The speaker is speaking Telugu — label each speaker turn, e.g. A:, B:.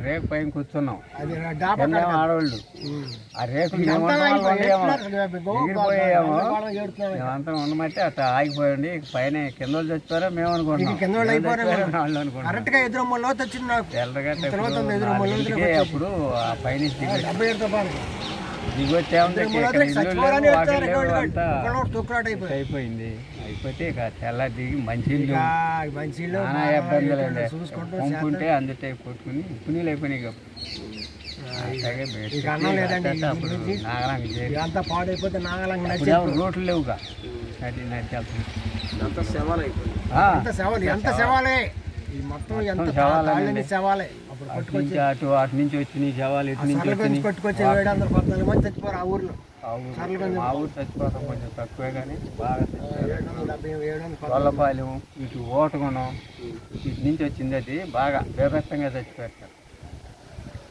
A: రేకు పైన కూర్చున్నాం, ఆడవాళ్ళు ఆ రేకులు ఎగిరిపోయాము. మేమంతా ఉండమంటే అట్లా ఆగిపోయండి. పైన కింద చచ్చిపోయారా మేము అనుకుంటున్నాం, అప్పుడు ఆ పైన అయిపోయింది. అయిపోతే ఇక తెల్ల దిగి మంచినీళ్ళు నానా ఇబ్బందులు అండి. పంపుంటే అందుటే కొట్టుకుని ఉప్పు నీళ్ళు అయిపోయినాయి. రోడ్లు లేవుగా, నది నది అటు అటు నుంచి వచ్చినాయి శవాలు, ఇటు నుంచి
B: కొట్టుకొచ్చి 714 మంది చచ్చిపోరు ఆ ఊర్లో.
A: మా ఊరు చచ్చిపోతాం కొంచెం తక్కువే కానీ బాగా గొల్లపాలెం ఇటు ఓటగుణం ఇటు నుంచి వచ్చింది. అది బాగా బీభత్సంగా చచ్చిపోయారు.